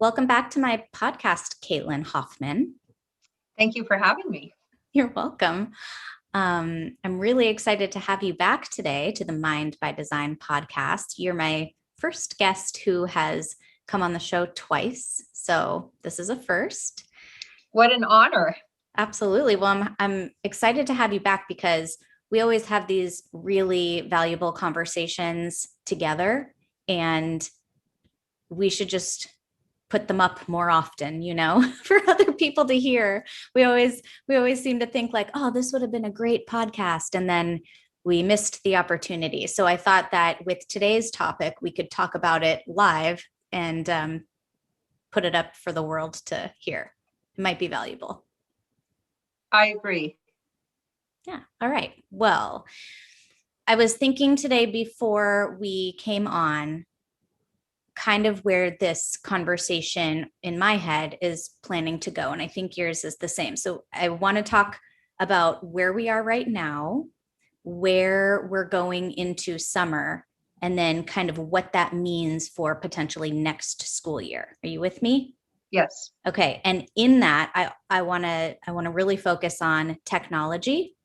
Welcome back to my podcast, Caitlin Hoffman. Thank you for having me. You're welcome. I'm really excited to have you back today to the Mind by Design podcast. You're my first guest who has come on the show twice, so this is a first. What an honor. Absolutely. Well, I'm excited to have you back because we always have these really valuable conversations together, and we should just put them up more often, for other people to hear. We always seem to think like, oh, this would have been a great podcast, and then we missed the opportunity. So I thought that with today's topic, we could talk about it live and put it up for the world to hear. It might be valuable. I agree. Yeah. All right. Well, I was thinking today before we came on, kind of where this conversation in my head is planning to go. And I think yours is the same. So I want to talk about where we are right now, where we're going into summer, and then kind of what that means for potentially next school year. Are you with me? Yes. Okay. And in that, I want to really focus on technology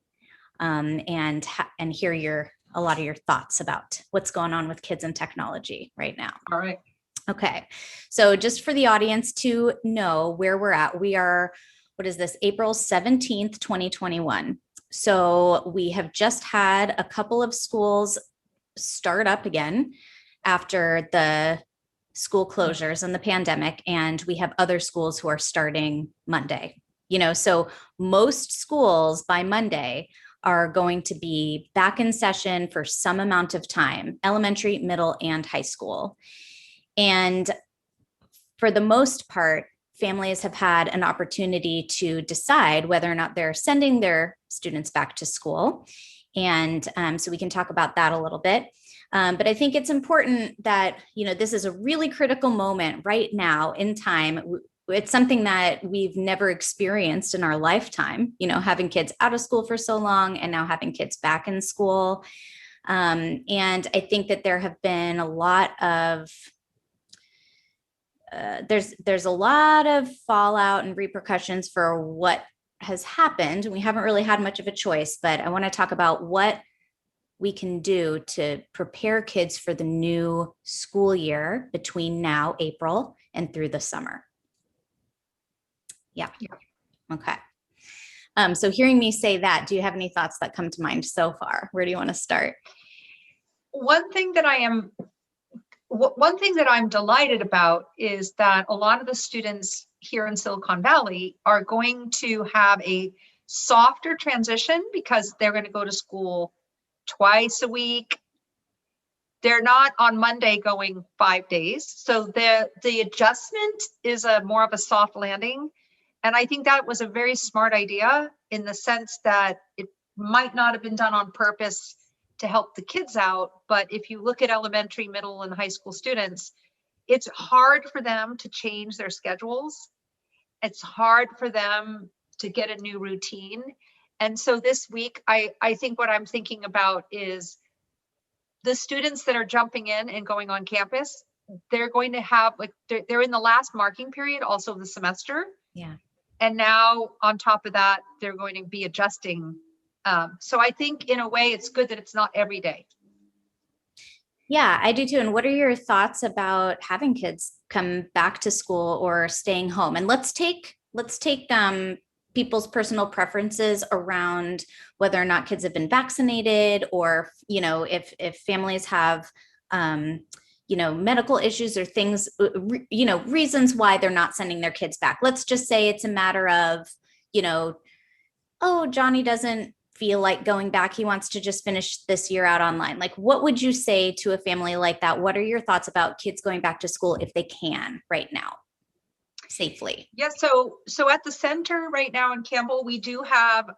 and hear a lot of your thoughts about what's going on with kids and technology right now. All right. Okay. So just for the audience to know where we're at, we are, what is this, April 17th, 2021. So we have just had a couple of schools start up again after the school closures and the pandemic, and we have other schools who are starting Monday. So most schools by Monday are going to be back in session for some amount of time, elementary, middle, and high school. And for the most part, families have had an opportunity to decide whether or not they're sending their students back to school. And so we can talk about that a little bit. But I think it's important that, this is a really critical moment right now in time. It's something that we've never experienced in our lifetime, having kids out of school for so long and now having kids back in school. And I think that there have been a lot of there's a lot of fallout and repercussions for what has happened. We haven't really had much of a choice, but I want to talk about what we can do to prepare kids for the new school year between now, April, and through the summer. Yeah. Okay. So hearing me say that, do you have any thoughts that come to mind so far? Where do you want to start? One thing that I'm delighted about is that a lot of the students here in Silicon Valley are going to have a softer transition because they're going to go to school twice a week. They're not on Monday going 5 days. So the adjustment is more of a soft landing. And I think that was a very smart idea in the sense that it might not have been done on purpose to help the kids out. But if you look at elementary, middle, and high school students, it's hard for them to change their schedules. It's hard for them to get a new routine. And so this week, I think what I'm thinking about is the students that are jumping in and going on campus, they're going to have, they're in the last marking period, also of the semester. Yeah. And now on top of that, they're going to be adjusting. So I think in a way it's good that it's not every day. Yeah, I do too. And what are your thoughts about having kids come back to school or staying home? And let's take people's personal preferences around whether or not kids have been vaccinated, or if families have medical issues or things, reasons why they're not sending their kids back. Let's just say it's a matter of, oh, Johnny doesn't feel like going back. He wants to just finish this year out online. Like, what would you say to a family like that? What are your thoughts about kids going back to school if they can right now safely? Yeah. So at the center right now in Campbell, we do have,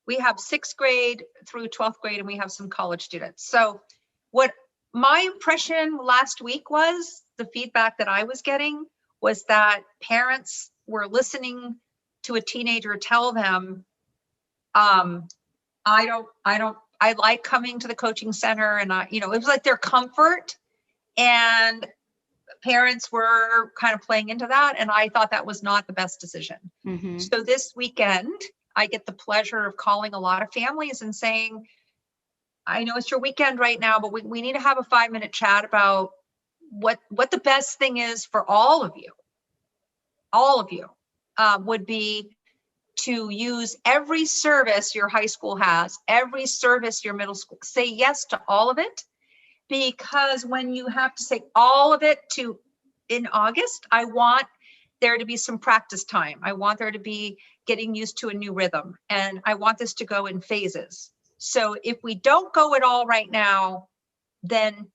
we have 6th grade through 12th grade, and we have some college students. So what my impression last week was, the feedback that I was getting was that parents were listening to a teenager tell them, I like coming to the coaching center, and it was like their comfort. And parents were kind of playing into that, and I thought that was not the best decision. Mm-hmm. So this weekend, I get the pleasure of calling a lot of families and saying, I know it's your weekend right now, but we need to have a 5-minute chat about what the best thing is for all of you. All of you would be to use every service your high school has, every service your middle school, say yes to all of it. Because when you have to say all of it in August, I want there to be some practice time. I want there to be getting used to a new rhythm. And I want this to go in phases. So if we don't go at all right now, then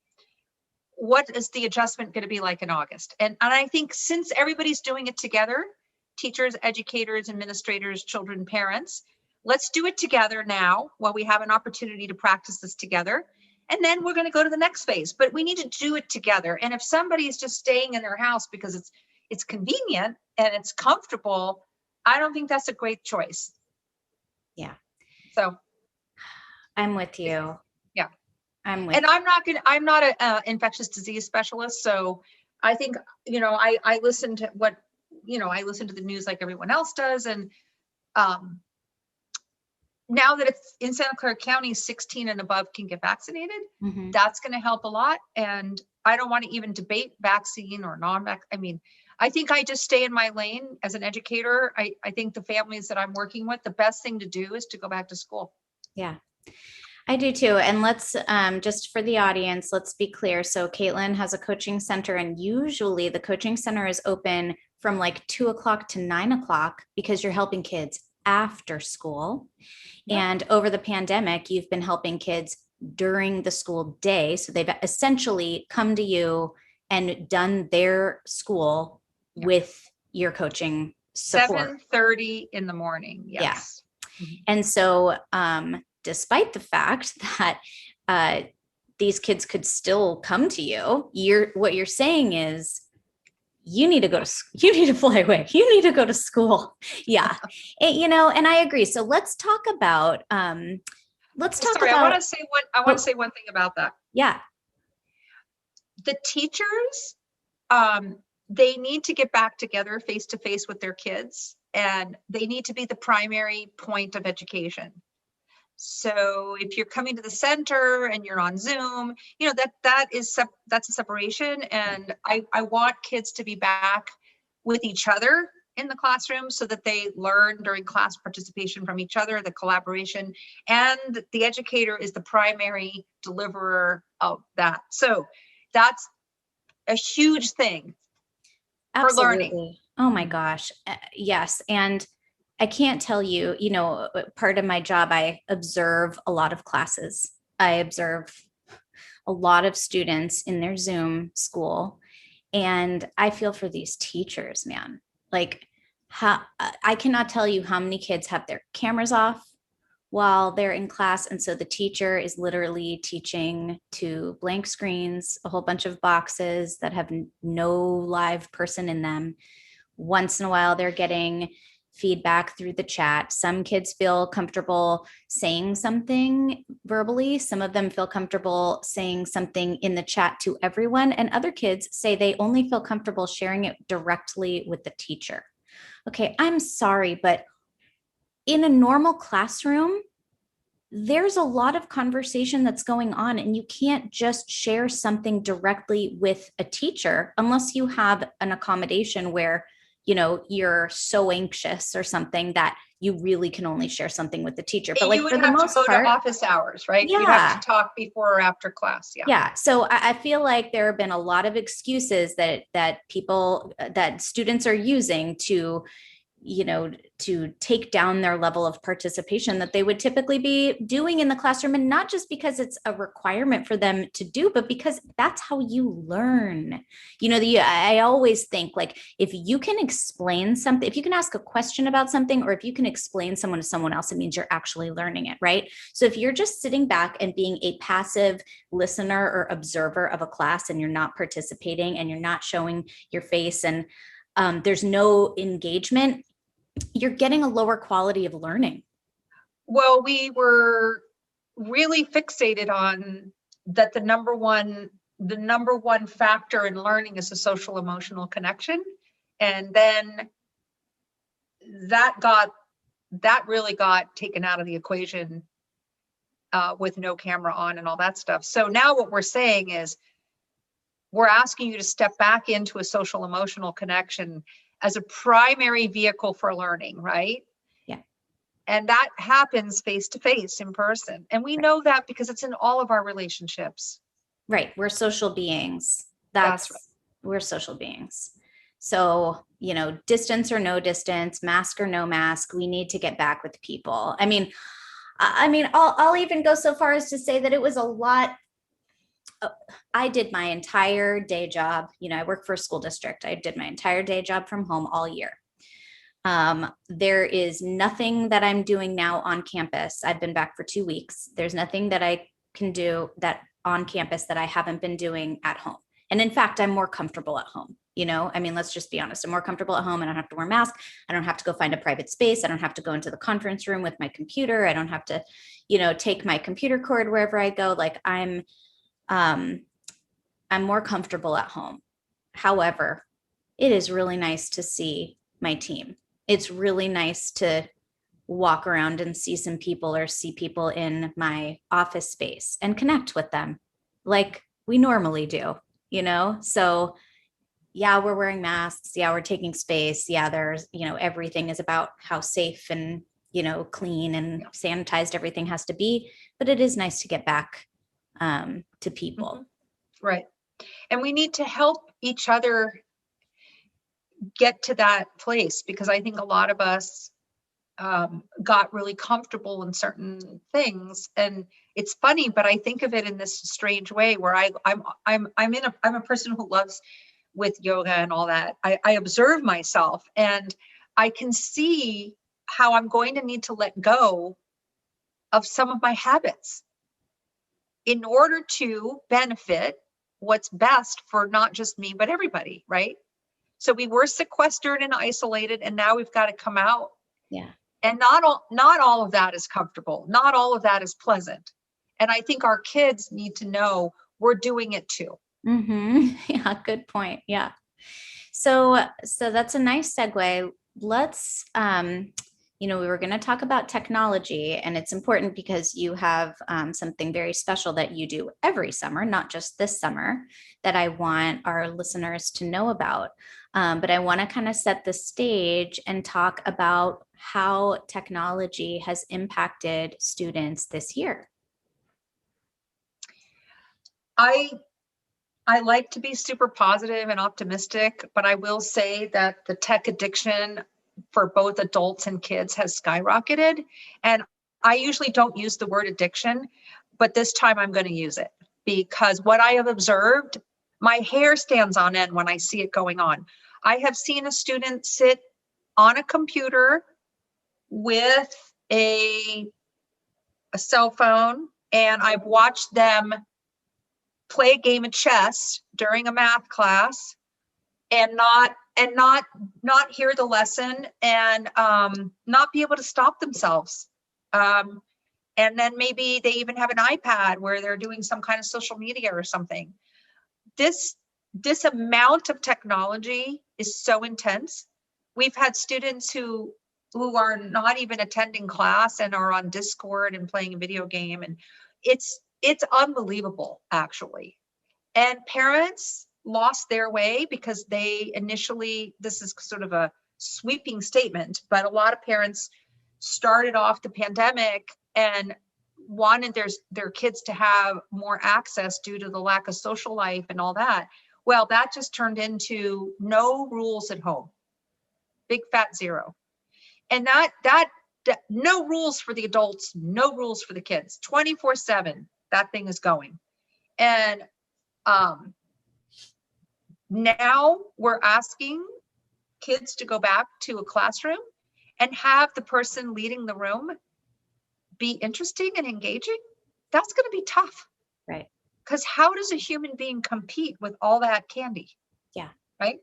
what is the adjustment going to be like in August? And I think since everybody's doing it together, teachers, educators, administrators, children, parents, let's do it together now while we have an opportunity to practice this together. And then we're going to go to the next phase, but we need to do it together. And if somebody is just staying in their house because it's convenient and it's comfortable, I don't think that's a great choice. Yeah. So I'm with you. Yeah. I'm with And I'm not an infectious disease specialist. So I think, I listen to I listen to the news like everyone else does. And now that it's in Santa Clara County, 16 and above can get vaccinated. Mm-hmm. That's going to help a lot. And I don't want to even debate vaccine or non-vac. I mean, I think I just stay in my lane as an educator. I think the families that I'm working with, the best thing to do is to go back to school. Yeah, I do too. And let's just for the audience, let's be clear. So Caitlin has a coaching center, and usually the coaching center is open from like 2 o'clock to 9 o'clock because you're helping kids after school. Yep. And over the pandemic, you've been helping kids during the school day. So they've essentially come to you and done their school with your coaching support. 7:30 in the morning. Yes. Yeah. And so, despite the fact that these kids could still come to you, what you're saying is you need to fly away. You need to go to school. Yeah. And I agree. So let's talk about, I want to say one thing about that. Yeah. The teachers, they need to get back together face to face with their kids, and they need to be the primary point of education. So if you're coming to the center and you're on Zoom, that's a separation. And I want kids to be back with each other in the classroom so that they learn during class participation from each other, the collaboration, and the educator is the primary deliverer of that. So that's a huge thing. Absolutely. For learning. Oh my gosh. Yes. And I can't tell you, part of my job, I observe a lot of classes. I observe a lot of students in their Zoom school. And I feel for these teachers, man. Like, I cannot tell you how many kids have their cameras off while they're in class. And so the teacher is literally teaching to blank screens, a whole bunch of boxes that have no live person in them. Once in a while, they're getting feedback through the chat. Some kids feel comfortable saying something verbally. Some of them feel comfortable saying something in the chat to everyone. And other kids say they only feel comfortable sharing it directly with the teacher. Okay, I'm sorry, but in a normal classroom, there's a lot of conversation that's going on, and you can't just share something directly with a teacher unless you have an accommodation where, you're so anxious or something that you really can only share something with the teacher. But like for the most part, to office hours, right? Yeah. You'd have to talk before or after class. Yeah. Yeah. So I feel like there have been a lot of excuses that students are using to take down their level of participation that they would typically be doing in the classroom. And not just because it's a requirement for them to do, but because that's how you learn. I always think, like, if you can explain something, if you can ask a question about something, or if you can explain someone to someone else, it means you're actually learning it, right? So if you're just sitting back and being a passive listener or observer of a class, and you're not participating and you're not showing your face, and there's no engagement, you're getting a lower quality of learning. Well, we were really fixated on that. The number one the number one factor in learning is a social emotional connection. And then that really got taken out of the equation with no camera on and all that stuff. So now what we're saying is we're asking you to step back into a social emotional connection as a primary vehicle for learning, right? Yeah. And that happens face to face in person. And we know that because it's in all of our relationships. Right. We're social beings. That's right. We're social beings. So, you know, distance or no distance, mask or no mask, we need to get back with people. I mean, I'll even go so far as to say that it was a lot. I did my entire day job. You know, I work for a school district. I did my entire day job from home all year. There is nothing that I'm doing now on campus. I've been back for 2 weeks. There's nothing that I can do that on campus that I haven't been doing at home. And in fact, I'm more comfortable at home. You know, I mean, let's just be honest. I'm more comfortable at home. I don't have to wear a mask. I don't have to go find a private space. I don't have to go into the conference room with my computer. I don't have to, you know, take my computer cord wherever I go. Like I'm more comfortable at home. However, it is really nice to see my team. It's really nice to walk around and see some people or see people in my office space and connect with them like we normally do, you know? So yeah, we're wearing masks. Yeah, we're taking space. Yeah, there's, you know, everything is about how safe and, you know, clean and sanitized everything has to be. But it is nice to get back to people. Right. And we need to help each other get to that place, because I think a lot of us got really comfortable in certain things. And it's funny, but I think of it in this strange way where I'm a person who loves with yoga and all that. I observe myself and I can see how I'm going to need to let go of some of my habits in order to benefit what's best for not just me, but everybody, right? So we were sequestered and isolated, and now we've got to come out. Yeah. And not all of that is comfortable. Not all of that is pleasant. And I think our kids need to know we're doing it too. Mm-hmm. Yeah, good point. Yeah. So that's a nice segue. Let's, you know, we were going to talk about technology, and it's important because you have something very special that you do every summer, not just this summer, that I want our listeners to know about. But I want to kind of set the stage and talk about how technology has impacted students this year. I like to be super positive and optimistic, but I will say that the tech addiction for both adults and kids has skyrocketed. And I usually don't use the word addiction, but this time I'm going to use it, because what I have observed, my hair stands on end when I see it going on. I have seen a student sit on a computer with a cell phone, and I've watched them play a game of chess during a math class and not hear the lesson, and not be able to stop themselves. And then maybe they even have an iPad where they're doing some kind of social media or something. This amount of technology is so intense. We've had students who are not even attending class and are on Discord and playing a video game, and it's unbelievable, actually. And parents lost their way because they initially, this is sort of a sweeping statement, but a lot of parents started off the pandemic and wanted their kids to have more access due to the lack of social life and all that. Well, that just turned into no rules at home, big fat zero. And that no rules for the adults, no rules for the kids, 24/7, that thing is going. And now we're asking kids to go back to a classroom and have the person leading the room be interesting and engaging. That's going to be tough. Right. Because how does a human being compete with all that candy? Yeah. Right.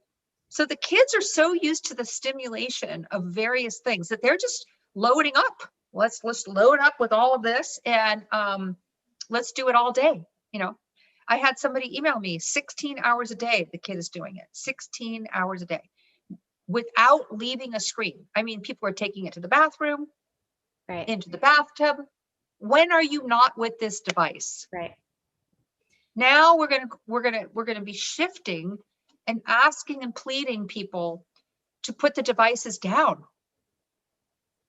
So the kids are so used to the stimulation of various things that they're just loading up. Let's load up with all of this, and let's do it all day. You know, I had somebody email me 16 hours a day. The kid is doing it 16 hours a day without leaving a screen. I mean, people are taking it to the bathroom, Right. into the bathtub. When are you not with this device? Right. Now we're going to be shifting and asking and pleading people to put the devices down.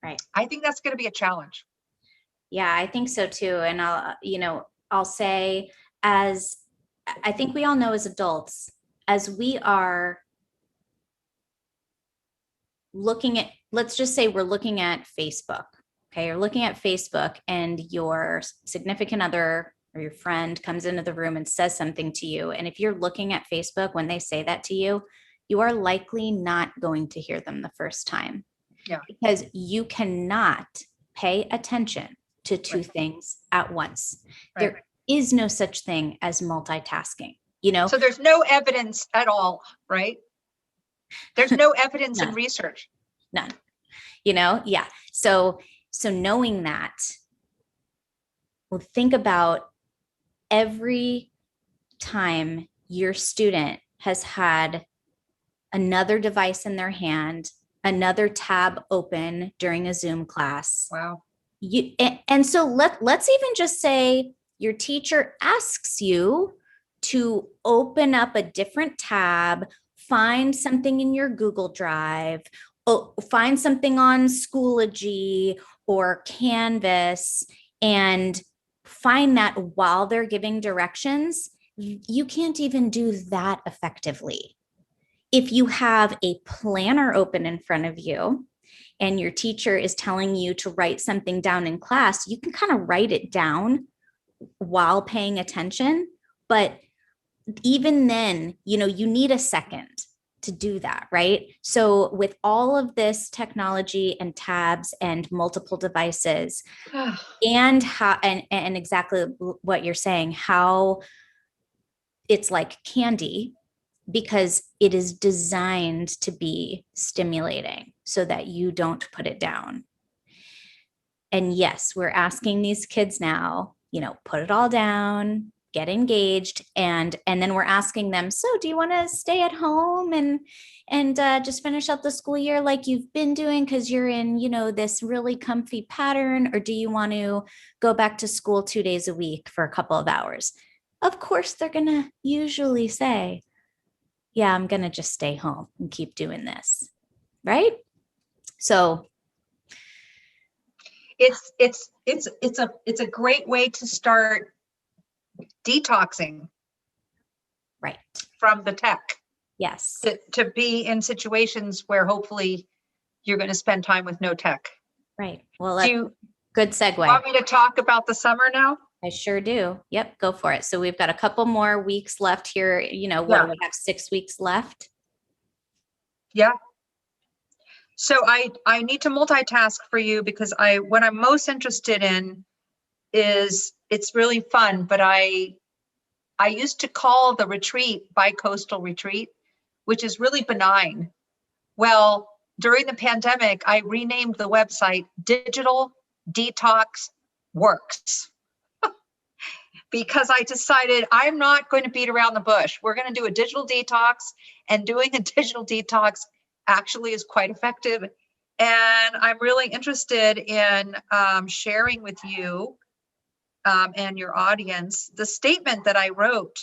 Right. I think that's going to be a challenge. Yeah, I think so too. And I'll say, as I think we all know as adults, as we are looking at, let's just say we're looking at Facebook. Okay. You're looking at Facebook and your significant other or your friend comes into the room and says something to you. And if you're looking at Facebook when they say that to you, you are likely not going to hear them the first time. Yeah. Because you cannot pay attention to two things at once. Right. There is no such thing as multitasking, you know? So there's no evidence at all, right? There's no evidence in research. None, you know? Yeah. So knowing that, well, think about every time your student has had another device in their hand, another tab open during a Zoom class. Wow. And so let's even just say your teacher asks you to open up a different tab, find something in your Google Drive, find something on Schoology or Canvas, and find that while they're giving directions. You can't even do that effectively. If you have a planner open in front of you and your teacher is telling you to write something down in class, you can kind of write it down while paying attention. But even then, you need a second to do that, right? So with all of this technology and tabs and multiple devices and how, and exactly what you're saying, how it's like candy, because it is designed to be stimulating so that you don't put it down. And yes, we're asking these kids now, put it all down, get engaged, and then we're asking them, so do you want to stay at home and just finish up the school year like you've been doing because you're in, this really comfy pattern, or do you want to go back to school 2 days a week for a couple of hours? Of course, they're going to usually say, yeah, I'm going to just stay home and keep doing this. Right? So it's a great way to start detoxing. Right. From the tech. Yes. To be in situations where hopefully you're going to spend time with no tech. Right. Well, good segue. You want me to talk about the summer now? I sure do. Yep. Go for it. So we've got a couple more weeks left here. What do we have? 6 weeks left? Yeah. So I need to multitask for you because what I'm most interested in is, it's really fun, but I used to call the retreat bi-coastal retreat, which is really benign. Well, during the pandemic, I renamed the website Digital Detox Works because I decided I'm not going to beat around the bush. We're going to do a digital detox, and doing a digital detox actually is quite effective. And I'm really interested in sharing with you and your audience the statement that I wrote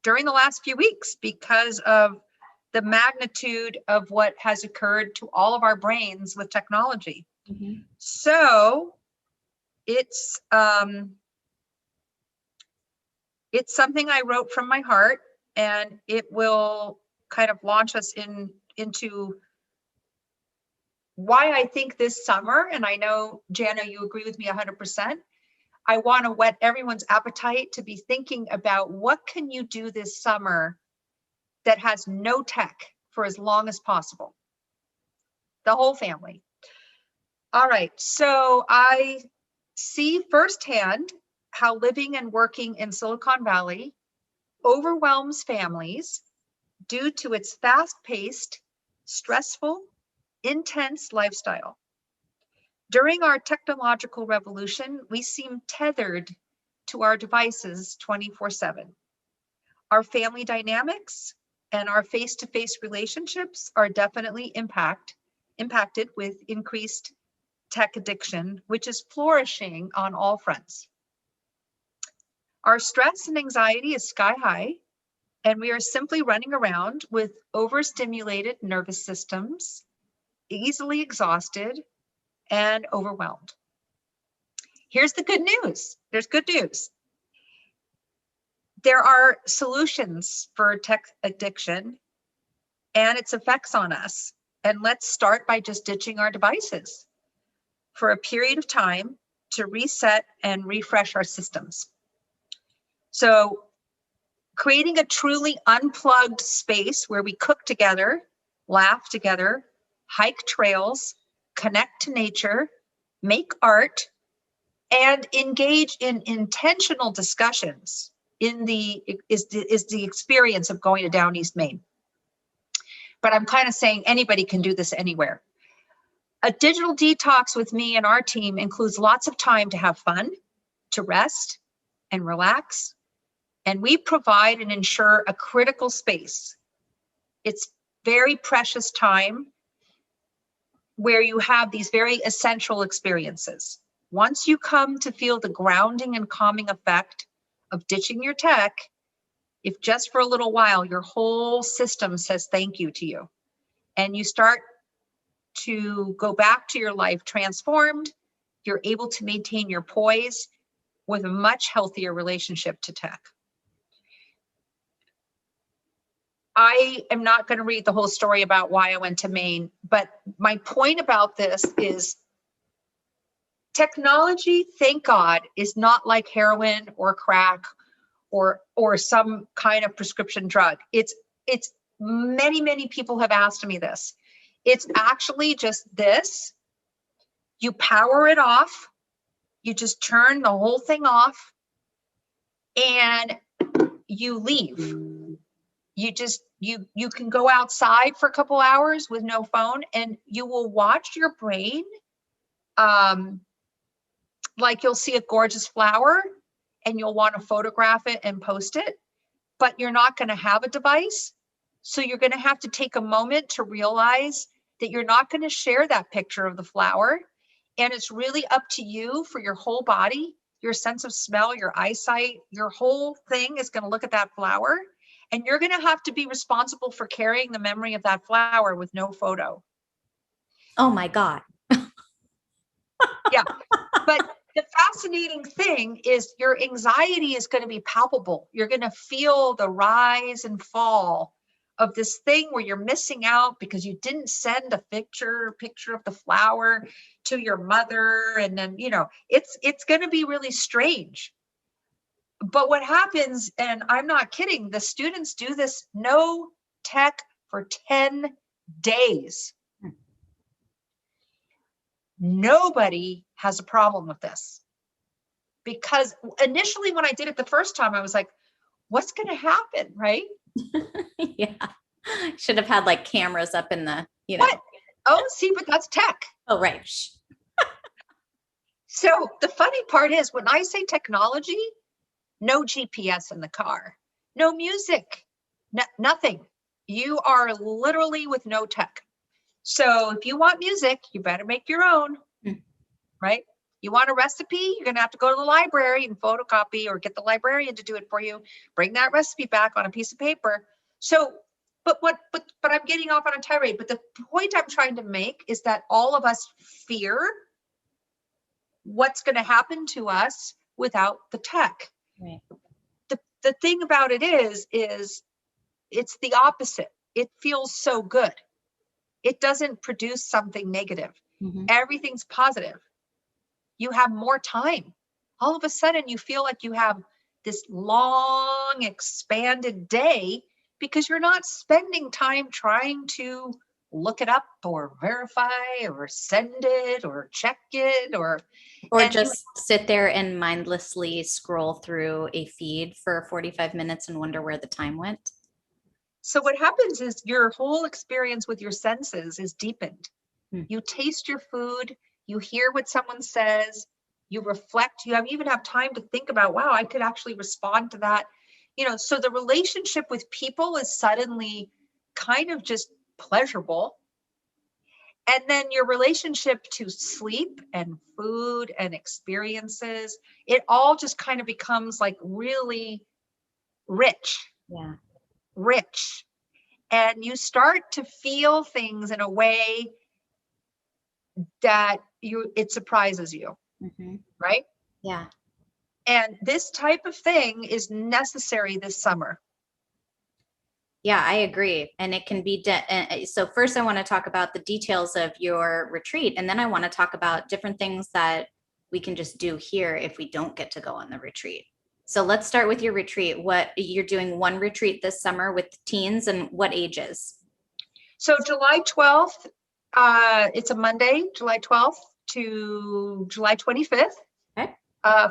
during the last few weeks because of the magnitude of what has occurred to all of our brains with technology. Mm-hmm. So it's something I wrote from my heart, and it will kind of launch us into why I think this summer, and I know, Jana, you agree with me 100%, I want to whet everyone's appetite to be thinking about what can you do this summer that has no tech for as long as possible. The whole family. All right, so I see firsthand how living and working in Silicon Valley overwhelms families due to its fast-paced, stressful, intense lifestyle. During our technological revolution, we seem tethered to our devices 24/7. Our family dynamics and our face-to-face relationships are definitely impacted with increased tech addiction, which is flourishing on all fronts. Our stress and anxiety is sky high, and we are simply running around with overstimulated nervous systems, easily exhausted and overwhelmed. Here's the good news. There's good news. There are solutions for tech addiction and its effects on us. And let's start by just ditching our devices for a period of time to reset and refresh our systems. So creating a truly unplugged space where we cook together, laugh together, hike trails, connect to nature, make art, and engage in intentional discussions is the experience of going to Down East Maine. But I'm kind of saying anybody can do this anywhere. A digital detox with me and our team includes lots of time to have fun, to rest and relax. And we provide and ensure a critical space. It's very precious time where you have these very essential experiences. Once you come to feel the grounding and calming effect of ditching your tech, if just for a little while, your whole system says thank you to you, and you start to go back to your life transformed, you're able to maintain your poise with a much healthier relationship to tech. I am not going to read the whole story about why I went to Maine, but my point about this is technology, thank God, is not like heroin or crack or some kind of prescription drug. It's many people have asked me this. It's actually just this. You power it off. You just turn the whole thing off and you leave. You can go outside for a couple hours with no phone and you will watch your brain. Like you'll see a gorgeous flower and you'll want to photograph it and post it, but you're not going to have a device. So you're going to have to take a moment to realize that you're not going to share that picture of the flower. And it's really up to you for your whole body, your sense of smell, your eyesight, your whole thing is going to look at that flower. And you're going to have to be responsible for carrying the memory of that flower with no photo. Oh my God. Yeah. But the fascinating thing is your anxiety is going to be palpable. You're going to feel the rise and fall of this thing where you're missing out because you didn't send a picture of the flower to your mother. And then, it's going to be really strange. But what happens, and I'm not kidding, the students do this no tech for 10 days. Nobody has a problem with this. Because initially when I did it the first time, I was like, what's going to happen, right? Yeah. Should have had like cameras up in the, What? Oh, see, but that's tech. Oh, right. So the funny part is when I say technology, no GPS in the car, no music, nothing. You are literally with no tech. So if you want music, you better make your own, right? You want a recipe, you're going to have to go to the library and photocopy or get the librarian to do it for you. Bring that recipe back on a piece of paper. So, but I'm getting off on a tirade. But the point I'm trying to make is that all of us fear what's going to happen to us without the tech. Right. The thing about it is it's the opposite. It feels so good. It doesn't produce something negative. Mm-hmm. Everything's positive. You have more time. All of a sudden you feel like you have this long expanded day because you're not spending time trying to look it up or verify or send it or check it or just sit there and mindlessly scroll through a feed for 45 minutes and wonder where the time went. So what happens is your whole experience with your senses is deepened. You taste your food, you hear what someone says, you reflect, you even have time to think about, wow, I could actually respond to that. So the relationship with people is suddenly kind of just pleasurable. And then your relationship to sleep and food and experiences, it all just kind of becomes like really rich. Yeah. Rich. And you start to feel things in a way that it surprises you, right? Yeah. And this type of thing is necessary this summer. Yeah, I agree. And it can be, so first I want to talk about the details of your retreat. And then I want to talk about different things that we can just do here if we don't get to go on the retreat. So let's start with your retreat. What you're doing, one retreat this summer with teens, and what ages? So July 12th, it's a Monday, July 12th to July 25th. Okay.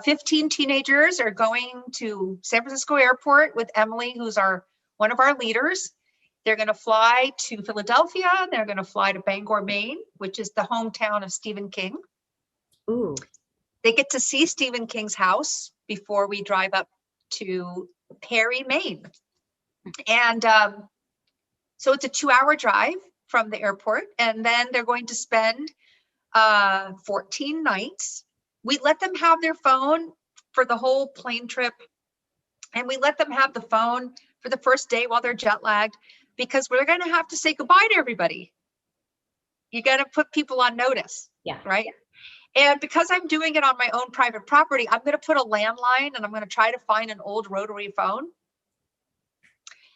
15 teenagers are going to San Francisco Airport with Emily, who's one of our leaders. They're going to fly to Philadelphia. They're going to fly to Bangor, Maine, which is the hometown of Stephen King. Ooh. They get to see Stephen King's house before we drive up to Perry, Maine. And so it's a 2-hour drive from the airport. And then they're going to spend 14 nights. We let them have their phone for the whole plane trip. And we let them have the phone for the first day while they're jet lagged, because we're going to have to say goodbye to everybody. You got to put people on notice. Yeah. Right. And because I'm doing it on my own private property, I'm going to put a landline, and I'm going to try to find an old rotary phone.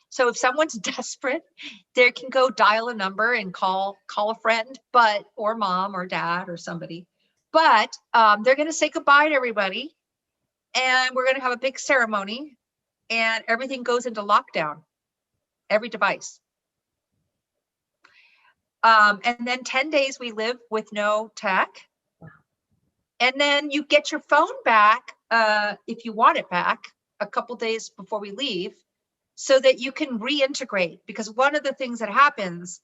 So if someone's desperate, they can go dial a number and call a friend, or mom or dad or somebody. But they're going to say goodbye to everybody, and we're going to have a big ceremony, and everything goes into lockdown, every device. And then 10 days we live with no tech. And then you get your phone back, if you want it back, a couple days before we leave, so that you can reintegrate. Because one of the things that happens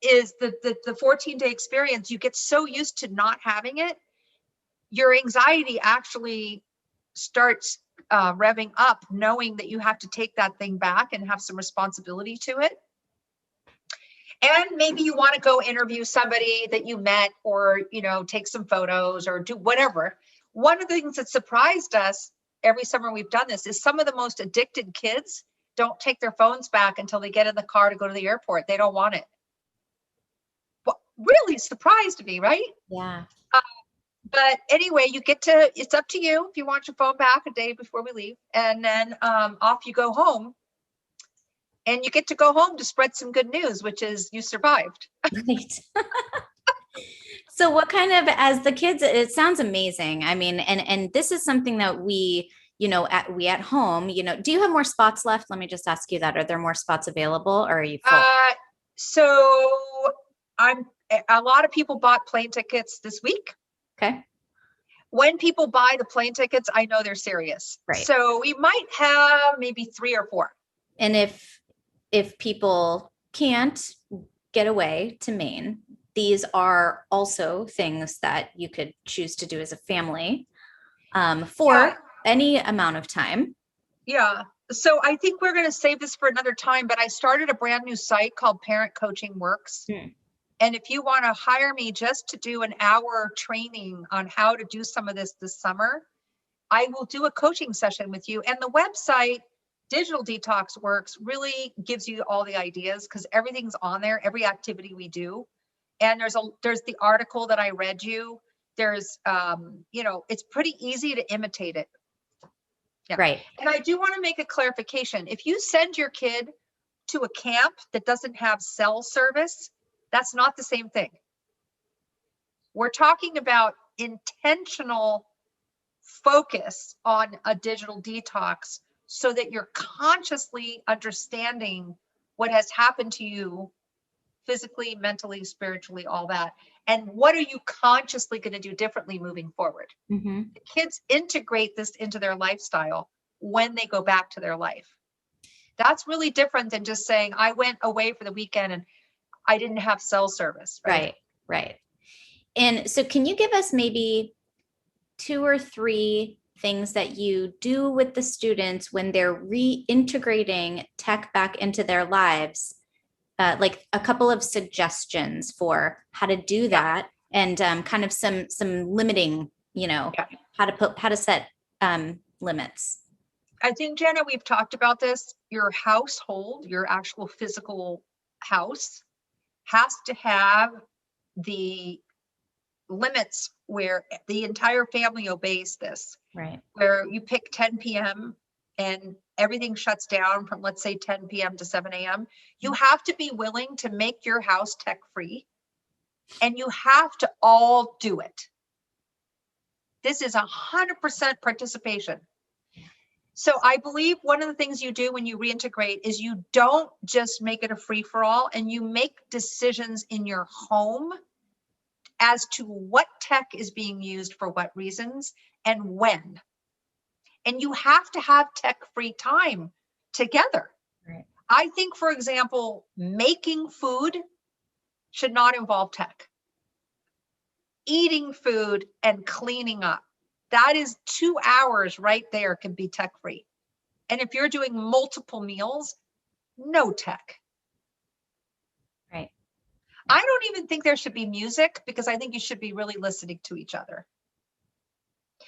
is that the 14-day experience, you get so used to not having it, your anxiety actually starts revving up, knowing that you have to take that thing back and have some responsibility to it. And maybe you want to go interview somebody that you met, or, take some photos or do whatever. One of the things that surprised us every summer we've done this is some of the most addicted kids don't take their phones back until they get in the car to go to the airport. They don't want it. Well, really surprised me, right? Yeah. But anyway, it's up to you if you want your phone back a day before we leave. And then off you go home. And you get to go home to spread some good news, which is you survived. Right. So what kind of, as the kids, it sounds amazing. I mean, and this is something that we at home, do you have more spots left? Let me just ask you that. Are there more spots available, or are you full? So a lot of people bought plane tickets this week. Okay. When people buy the plane tickets, I know they're serious. Right. So we might have maybe 3 or 4. And if people can't get away to Maine, these are also things that you could choose to do as a family for any amount of time. Yeah. So I think we're going to save this for another time, but I started a brand new site called Parent Coaching Works. And if you want to hire me just to do an hour training on how to do some of this summer, I will do a coaching session with you. And the website, Digital Detox Works, really gives you all the ideas, because everything's on there, every activity we do. And there's the article that I read you. There's, it's pretty easy to imitate it. Yeah. Right. And I do want to make a clarification. If you send your kid to a camp that doesn't have cell service, that's not the same thing. We're talking about intentional focus on a digital detox, so that you're consciously understanding what has happened to you physically, mentally, spiritually, all that. And what are you consciously going to do differently moving forward? Mm-hmm. The kids integrate this into their lifestyle when they go back to their life. That's really different than just saying, I went away for the weekend and I didn't have cell service. Right. And so can you give us maybe 2 or 3 things that you do with the students when they're reintegrating tech back into their lives, like a couple of suggestions for how to do that, and kind of some limiting, how to set limits. I think, Jana, we've talked about this. Your household, your actual physical house, has to have the limits where the entire family obeys this. Right. Where you pick 10 p.m. and everything shuts down from, let's say, 10 p.m. to 7 a.m. You have to be willing to make your house tech free, and you have to all do it. This is 100% participation. So I believe one of the things you do when you reintegrate is you don't just make it a free for all, and you make decisions in your home as to what tech is being used for what reasons and when. And you have to have tech-free time together. Right. I think, for example, making food should not involve tech. Eating food and cleaning up, that is 2 hours right there, can be tech-free. And if you're doing multiple meals, no tech. Right. I don't even think there should be music, because I think you should be really listening to each other.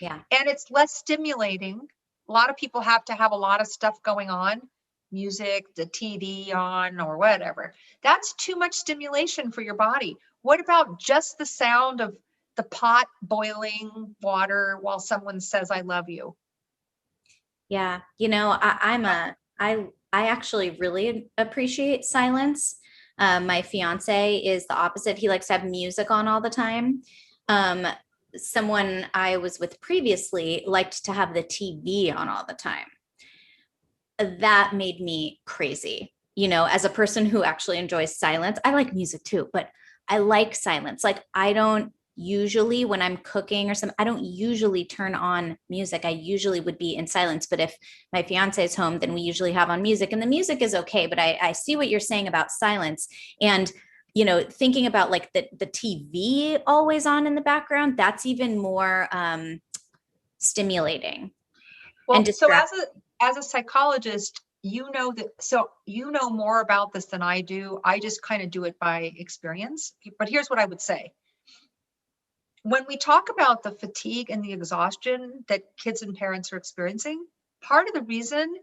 Yeah. And it's less stimulating. A lot of people have to have a lot of stuff going on, music, the TV on, or whatever. That's too much stimulation for your body. What about just the sound of the pot boiling water while someone says, I love you? Yeah. I actually really appreciate silence. My fiance is the opposite. He likes to have music on all the time. Someone I was with previously liked to have the TV on all the time. That made me crazy. As a person who actually enjoys silence, I like music too, but I like silence. Like, I don't usually, when I'm cooking or something, I don't usually turn on music. I usually would be in silence. But if my fiance is home, then we usually have on music, and the music is okay. But I see what you're saying about silence. And thinking about like the TV always on in the background, that's even more stimulating. Well, And so as a psychologist, you know more about this than I do. I just kind of do it by experience. But here's what I would say. When we talk about the fatigue and the exhaustion that kids and parents are experiencing, part of the reason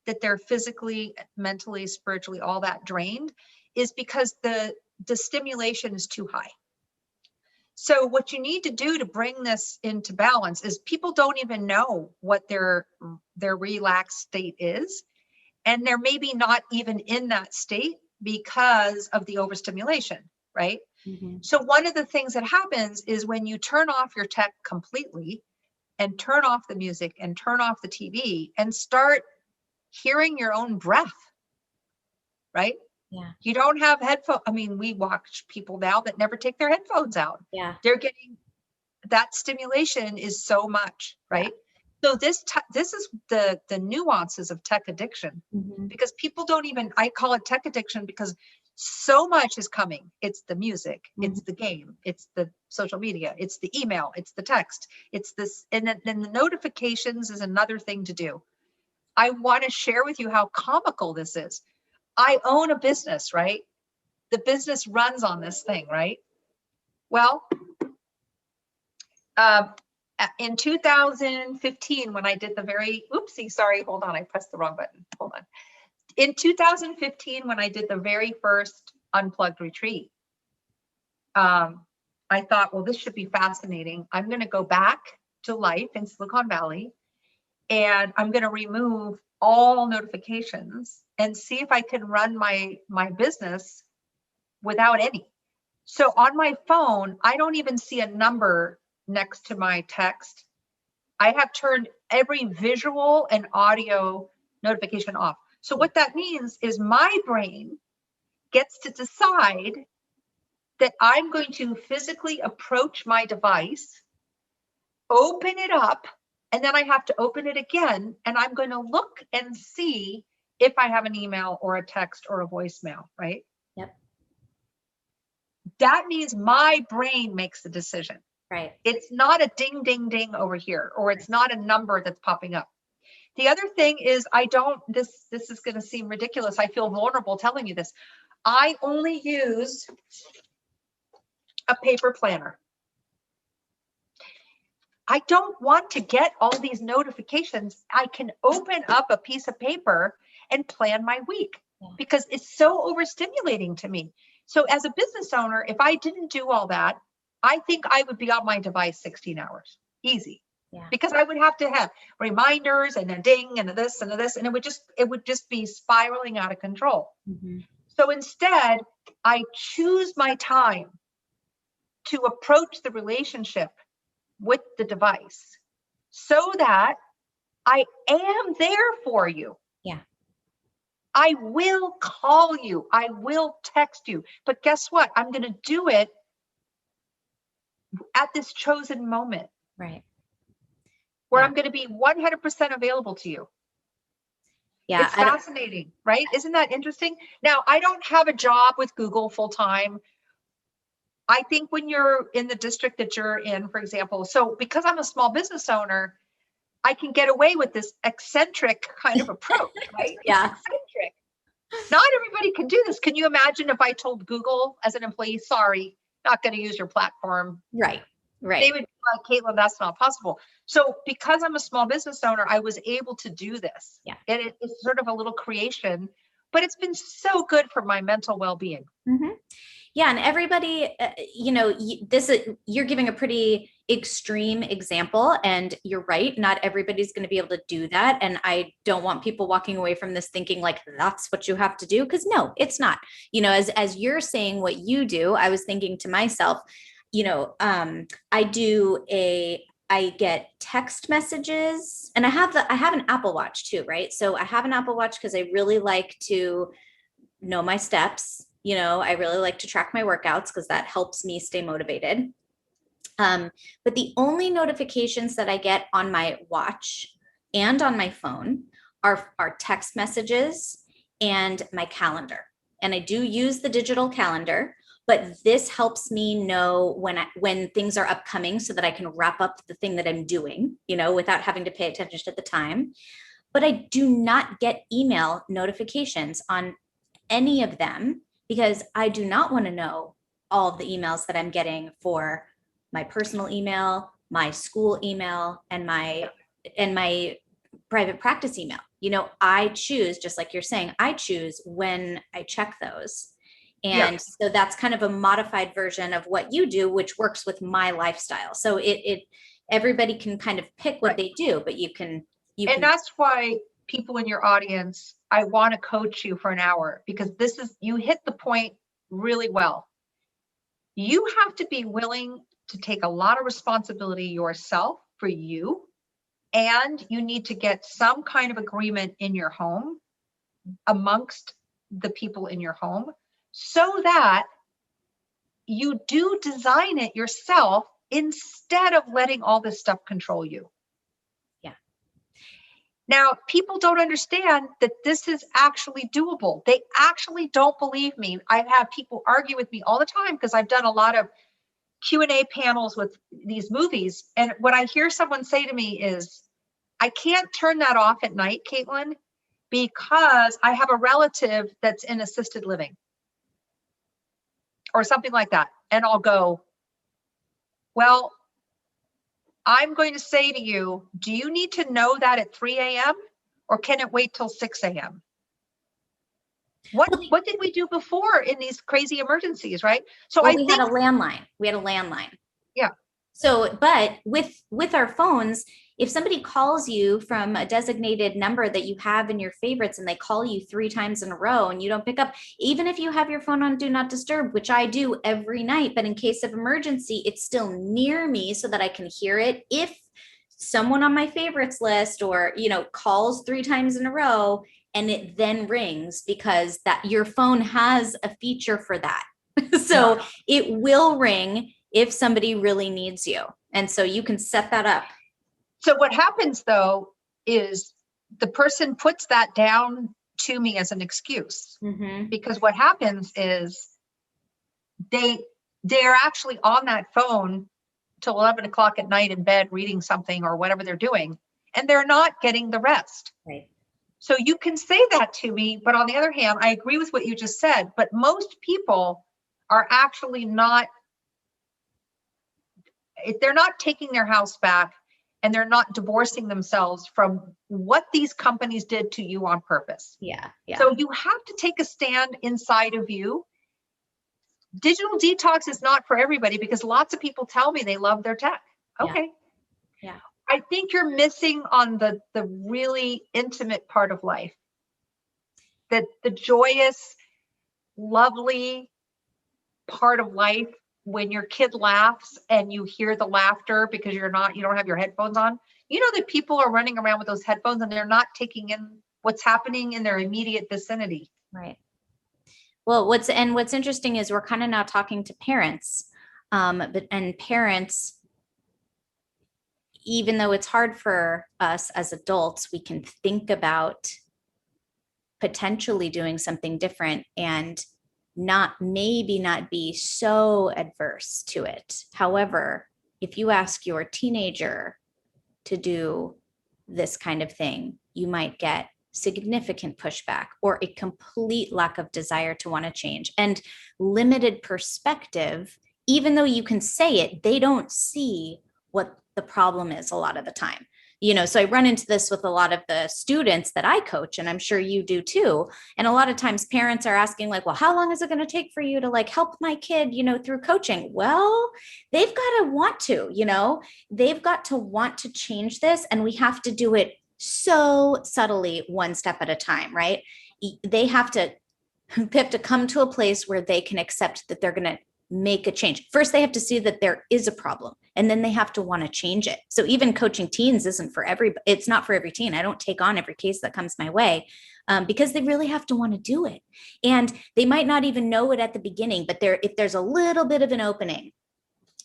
that they're physically, mentally, spiritually, all that drained is because the stimulation is too high. So what you need to do to bring this into balance is, people don't even know what their relaxed state is. And they're maybe not even in that state because of the overstimulation, right? Mm-hmm. So one of the things that happens is, when you turn off your tech completely and turn off the music and turn off the TV and start hearing your own breath, right? Yeah. You don't have headphones. I mean, we watch people now that never take their headphones out. Yeah. They're getting, that stimulation is so much, right? Yeah. So this is the nuances of tech addiction, Mm-hmm. because people don't even, I call it tech addiction because so much is coming. It's the music, Mm-hmm. it's the game, it's the social media, it's the email, it's the text, it's this, and then the notifications is another thing to do. I want to share with you how comical this is. I own a business, right? The business runs on this thing, right? Well, in 2015, when I did the very, oopsie, sorry, hold on, I pressed the wrong button, hold on. In 2015, when I did the very first Unplugged retreat, I thought, well, this should be fascinating. I'm going to go back to life in Silicon Valley, and I'm going to remove all notifications and see if I can run my business without any. So on my phone, I don't even see a number next to my text. I have turned every visual and audio notification off. So what that means is, my brain gets to decide that I'm going to physically approach my device, open it up, and then I have to open it again, and I'm going to look and see if I have an email or a text or a voicemail, right? Yep. That means my brain makes the decision. Right. It's not a ding, ding, ding over here, or it's not a number that's popping up. The other thing is this is going to seem ridiculous. I feel vulnerable telling you this. I only use a paper planner. I don't want to get all these notifications. I can open up a piece of paper and plan my week because it's so overstimulating to me. So as a business owner, if I didn't do all that, I think I would be on my device 16 hours, easy. Yeah. Because I would have to have reminders and a ding and a this and a this, and it would just be spiraling out of control. Mm-hmm. So instead, I choose my time to approach the relationship with the device so that I am there for you. Yeah. I will call you. I will text you. But guess what? I'm going to do it at this chosen moment. Right. Where I'm going to be 100% available to you. Yeah. It's fascinating, right? Isn't that interesting? Now, I don't have a job with Google full time. I think when you're in the district that you're in, for example, so because I'm a small business owner, I can get away with this eccentric kind of approach, right? Yeah. It's eccentric. Not everybody can do this. Can you imagine if I told Google as an employee, sorry, not going to use your platform? Right. Right. They would be like, Caitlin, that's not possible. So because I'm a small business owner, I was able to do this. Yeah. And it's sort of a little creation, but it's been so good for my mental well-being. Mm-hmm. Yeah. And everybody, you're giving a pretty extreme example, and you're right. Not everybody's going to be able to do that. And I don't want people walking away from this thinking like that's what you have to do. Cause no, it's not, as you're saying what you do, I was thinking to myself, I get text messages, and I have an Apple Watch too, right? So I have an Apple Watch because I really like to know my steps. I really like to track my workouts because that helps me stay motivated. But the only notifications that I get on my watch and on my phone are text messages and my calendar. And I do use the digital calendar, but this helps me know when things are upcoming so that I can wrap up the thing that I'm doing, without having to pay attention at the time. But I do not get email notifications on any of them because I do not want to know all of the emails that I'm getting for my personal email, my school email, and my private practice email. I choose, just like you're saying, I choose when I check those. And so that's kind of a modified version of what you do, which works with my lifestyle. So everybody can kind of pick what they do, but you can. That's why people in your audience, I want to coach you for an hour, because you hit the point really well. You have to be willing to take a lot of responsibility yourself for you, and you need to get some kind of agreement in your home amongst the people in your home so that you do design it yourself instead of letting all this stuff control you. Yeah. Now, people don't understand that this is actually doable. They actually don't believe me. I have people argue with me all the time because I've done a lot of Q&A panels with these movies. And what I hear someone say to me is, I can't turn that off at night, Caitlin, because I have a relative that's in assisted living or something like that. And I'll go, well, I'm going to say to you, do you need to know that at 3 a.m. or can it wait till 6 a.m.? What did we do before in these crazy emergencies, right? So we had a landline. Yeah. So, but with our phones, if somebody calls you from a designated number that you have in your favorites and they call you 3 times in a row and you don't pick up, even if you have your phone on do not disturb, which I do every night, but in case of emergency, it's still near me so that I can hear it. If someone on my favorites list or, calls 3 times in a row and it then rings, because that your phone has a feature for that. So it will ring if somebody really needs you. And so you can set that up. So what happens though, is the person puts that down to me as an excuse, because what happens is they're actually on that phone till 11 o'clock at night in bed reading something or whatever they're doing, and they're not getting the rest. Right. So you can say that to me, but on the other hand, I agree with what you just said, but most people are actually not, they're not taking their house back, and they're not divorcing themselves from what these companies did to you on purpose. Yeah. So you have to take a stand inside of you. Digital detox is not for everybody, because lots of people tell me they love their tech. Okay. Yeah. I think you're missing on the really intimate part of life, that the joyous, lovely part of life, when your kid laughs and you hear the laughter because you don't have your headphones on. You know that people are running around with those headphones and they're not taking in what's happening in their immediate vicinity. Right. Well, what's interesting is we're kind of now talking to parents, and parents, even though it's hard for us as adults, we can think about potentially doing something different and not be so adverse to it. However, if you ask your teenager to do this kind of thing, you might get significant pushback or a complete lack of desire to want to change and limited perspective. Even though you can say it, they don't see what the problem is a lot of the time. So I run into this with a lot of the students that I coach, and I'm sure you do too. And a lot of times parents are asking like, well, how long is it going to take for you to like help my kid, through coaching? Well, they've got to want to, they've got to want to change this, and we have to do it so subtly, one step at a time, right? They have to come to a place where they can accept that they're going to make a change. First, they have to see that there is a problem, and then they have to want to change it. So even coaching teens isn't for everybody. It's not for every teen. I don't take on every case that comes my way, because they really have to want to do it. And they might not even know it at the beginning, but if there's a little bit of an opening,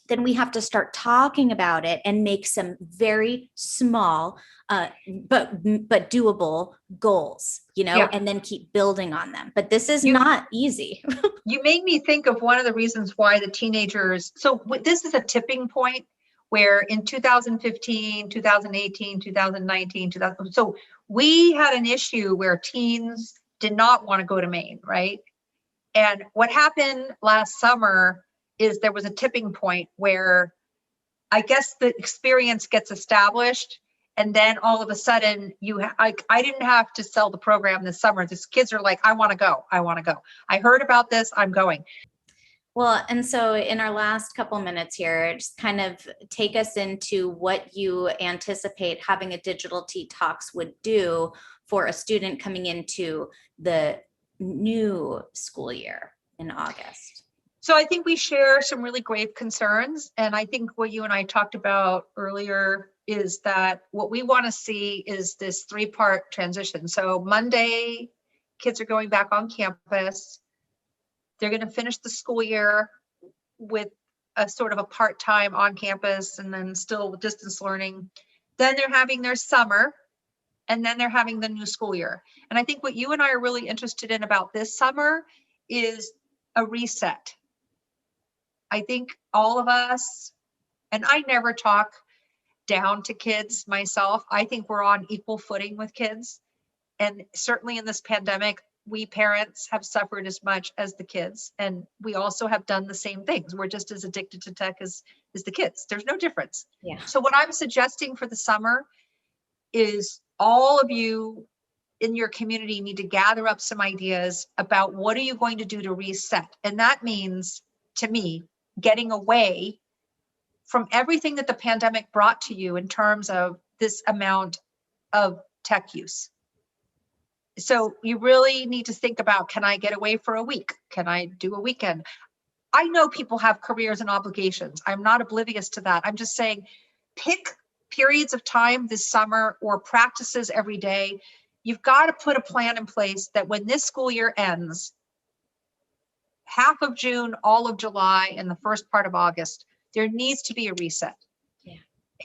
then we have to start talking about it and make some very small, but doable goals, Yeah. and then keep building on them. But this is not easy. You made me think of one of the reasons why the teenagers, so this is a tipping point where in 2015, 2018, 2019, so we had an issue where teens did not want to go to Maine, right? And what happened last summer is there was a tipping point where I guess the experience gets established, and then all of a sudden I didn't have to sell the program this summer. These kids are like, I want to go. I heard about this. I'm going. Well, and so in our last couple minutes here, just kind of take us into what you anticipate having a digital detox would do for a student coming into the new school year in August. So I think we share some really grave concerns. And I think what you and I talked about earlier is that what we want to see is this 3-part transition. So Monday, kids are going back on campus. They're going to finish the school year with a sort of a part-time on campus and then still distance learning. Then they're having their summer, and then they're having the new school year. And I think what you and I are really interested in about this summer is a reset. I think all of us, and I never talk down to kids myself. I think we're on equal footing with kids. And certainly in this pandemic, we parents have suffered as much as the kids. And we also have done the same things. We're just as addicted to tech as the kids. There's no difference. Yeah. So what I'm suggesting for the summer is all of you in your community need to gather up some ideas about what are you going to do to reset. And that means, to me, getting away from everything that the pandemic brought to you in terms of this amount of tech use. So you really need to think about, can I get away for a week? Can I do a weekend? I know people have careers and obligations. I'm not oblivious to that. I'm just saying, pick periods of time this summer or practices every day. You've got to put a plan in place that when this school year ends, half of June, all of July, and the first part of August, there needs to be a reset. Yeah.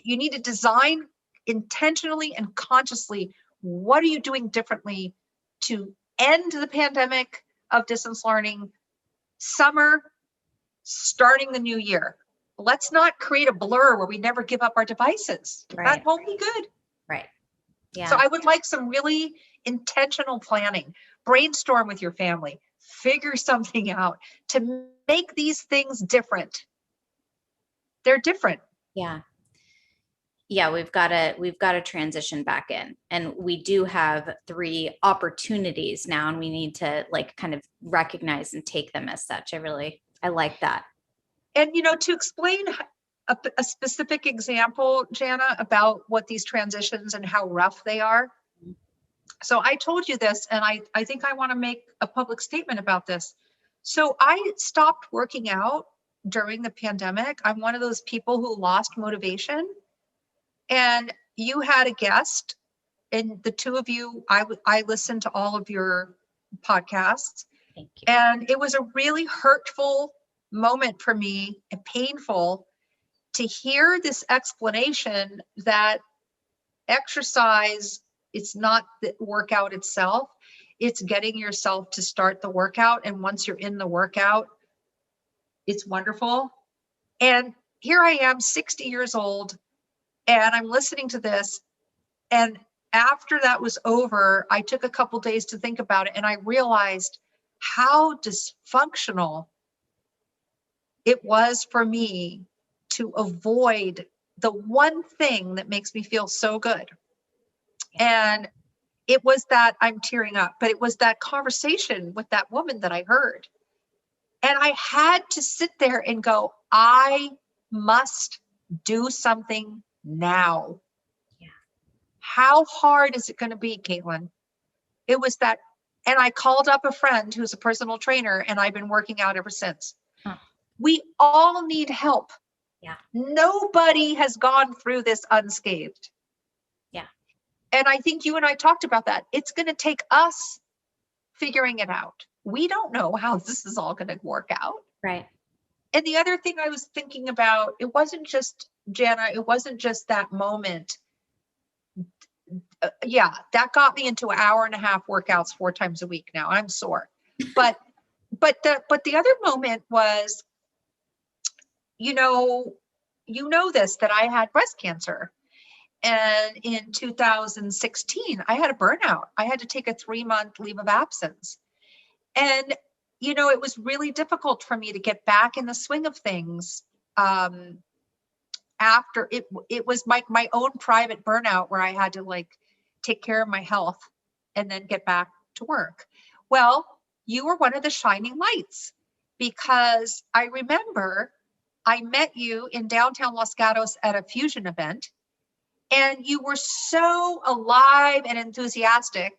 You need to design intentionally and consciously, what are you doing differently to end the pandemic of distance learning, summer, starting the new year? let's not create a blur where we never give up our devices. Right. That won't be good. Right. Yeah. So I would like some really intentional planning. Brainstorm with your family, figure something out to make these things different. They're different. Yeah. Yeah, we've got to transition back in, and we do have 3 opportunities now, and we need to like kind of recognize and take them as such. I like that. And, you know, to explain a specific example, Jana, about what these transitions and how rough they are. So I told you this, and I think I want to make a public statement about this. So I stopped working out during the pandemic. I'm one of those people who lost motivation. And you had a guest, and the 2 of you, I listened to all of your podcasts. Thank you. And it was a really hurtful moment for me and painful to hear this explanation that exercise, it's not the workout itself, it's getting yourself to start the workout. And once you're in the workout, it's wonderful. And here I am, 60 years old, and I'm listening to this. And after that was over, I took a couple days to think about it, and I realized how dysfunctional it was for me to avoid the one thing that makes me feel so good. And it was that, I'm tearing up, but it was that conversation with that woman that I heard. And I had to sit there and go, I must do something now. Yeah. How hard is it going to be, Caitlin? It was that. And I called up a friend who's a personal trainer, and I've been working out ever since. Huh. We all need help. Yeah. Nobody has gone through this unscathed. Yeah. And I think you and I talked about that. It's going to take us figuring it out. We don't know how this is all going to work out. Right. And the other thing I was thinking about, it wasn't just, Jana, it wasn't just that moment. Yeah, that got me into 1.5 hour workouts 4 times a week now. I'm sore. But the other moment was, you know this, that I had breast cancer. And in 2016, I had a burnout. I had to take a 3-month leave of absence. And, you know, it was really difficult for me to get back in the swing of things. After it was my own private burnout where I had to like take care of my health and then get back to work. Well, you were one of the shining lights, because I remember I met you in downtown Los Gatos at a fusion event, and you were so alive and enthusiastic.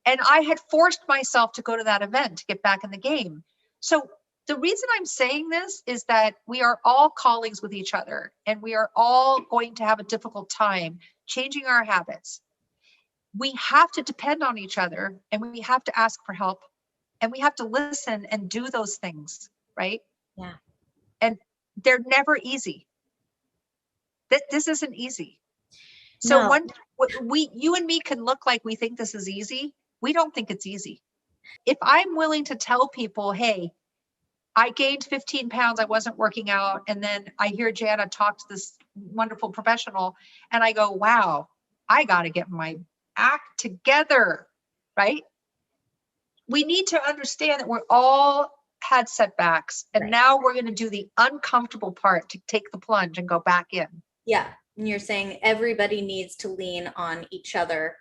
And I had forced myself to go to that event to get back in the game. So the reason I'm saying this is that we are all colleagues with each other, and we are all going to have a difficult time changing our habits. We have to depend on each other, and we have to ask for help, and we have to listen and do those things, right? Yeah. And they're never easy. This isn't easy. So No. you and me can look like we think this is easy. We don't think it's easy. If I'm willing to tell people, hey, I gained 15 pounds, I wasn't working out, and then I hear Jana talk to this wonderful professional, and I go, wow, I got to get my act together, right? We need to understand that we're all had setbacks, and Right. now we're going to do the uncomfortable part to take the plunge and go back in. Yeah. And you're saying everybody needs to lean on each other,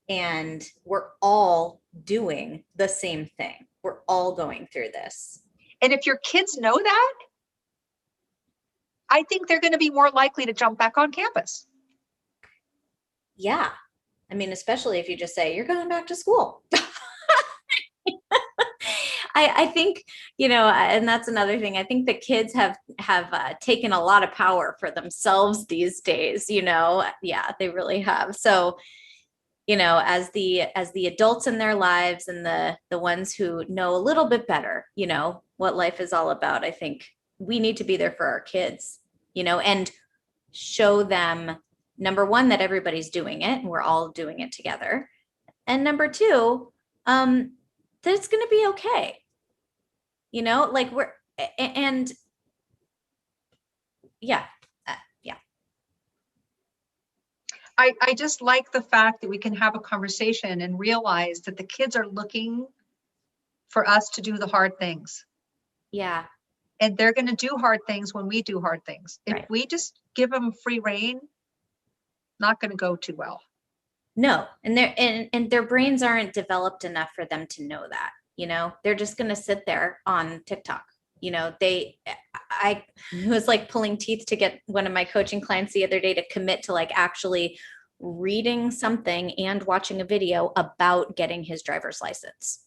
and we're all doing the same thing. We're all going through this. And if your kids know that, I think they're going to be more likely to jump back on campus. Yeah. I mean, especially if you just say you're going back to school. I think, you know, and that's another thing. I think the kids have taken a lot of power for themselves these days, you know. Yeah, they really have. So, you know, as the adults in their lives, and the ones who know a little bit better, you know, what life is all about, I think we need to be there for our kids, you know, and show them, number one, that everybody's doing it and we're all doing it together. And number two, that it's going to be okay. You know, like and yeah. Yeah. I just like the fact that we can have a conversation and realize that the kids are looking for us to do the hard things. Yeah. And they're going to do hard things when we do hard things. If Right. we just give them free rein, not going to go too well. No, and their brains aren't developed enough for them to know that, they're just going to sit there on TikTok. I it was like pulling teeth to get one of my coaching clients the other day to commit to like actually reading something and watching a video about getting his driver's license.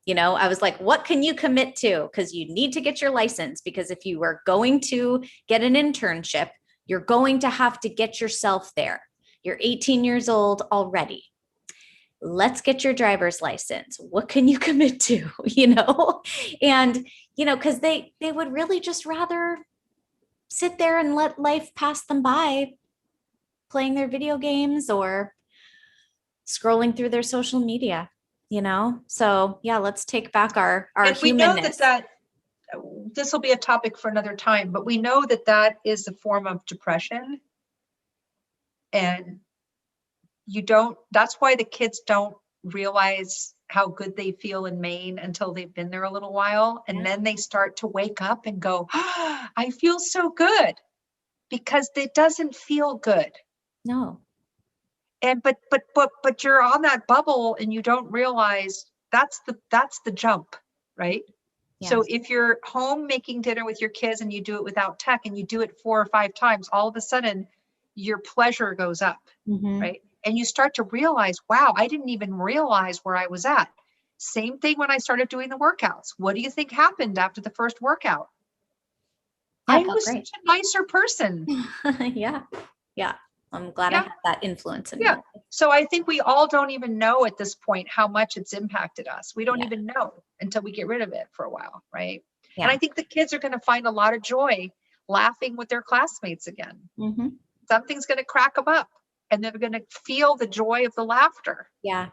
I was like, what can you commit to? Because you need to get your license, because if you are going to get an internship, you're going to have to get yourself there. You're 18 years old already. Let's get your driver's license. What can you commit to? And, because they would really just rather sit there and let life pass them by playing their video games or scrolling through their social media, So yeah, let's take back our and we know humanness. that this will be a topic for another time, but we know that is a form of depression. And that's why the kids don't realize how good they feel in Maine until they've been there a little while. And then they start to wake up and go, I feel so good, because it doesn't feel good. No. And, but you're on that bubble and you don't realize that's the jump, right? Yeah. So if you're home making dinner with your kids and you do it without tech and you do it 4 or 5 times, all of a sudden your pleasure goes up, right? And you start to realize, wow, I didn't even realize where I was at. Same thing when I started doing the workouts. What do you think happened after the first workout? I was such a nicer person. Yeah. I'm glad I had that influence in me. So I think we all don't even know at this point how much it's impacted us. We don't even know until we get rid of it for a while, right? Yeah. And I think the kids are going to find a lot of joy laughing with their classmates again. Something's going to crack them up and they're going to feel the joy of the laughter. Yeah.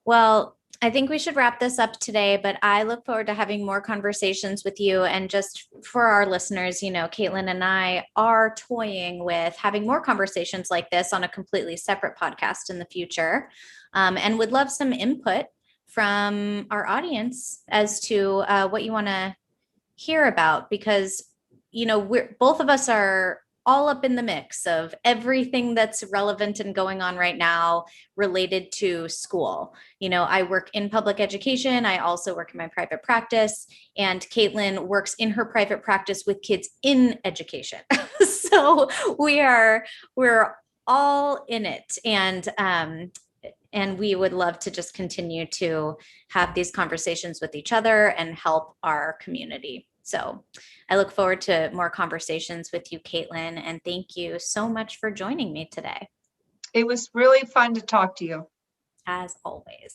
Well, I think we should wrap this up today, but I look forward to having more conversations with you. And just for our listeners, Caitlin and I are toying with having more conversations like this on a completely separate podcast in the future, and would love some input from our audience as to what you want to hear about, because, both of us are all up in the mix of everything that's relevant and going on right now related to school. I work in public education. I also work in my private practice, and Caitlin works in her private practice with kids in education. So we're all in it. And we would love to just continue to have these conversations with each other and help our community. So I look forward to more conversations with you, Caitlin, and thank you so much for joining me today. It was really fun to talk to you. As always.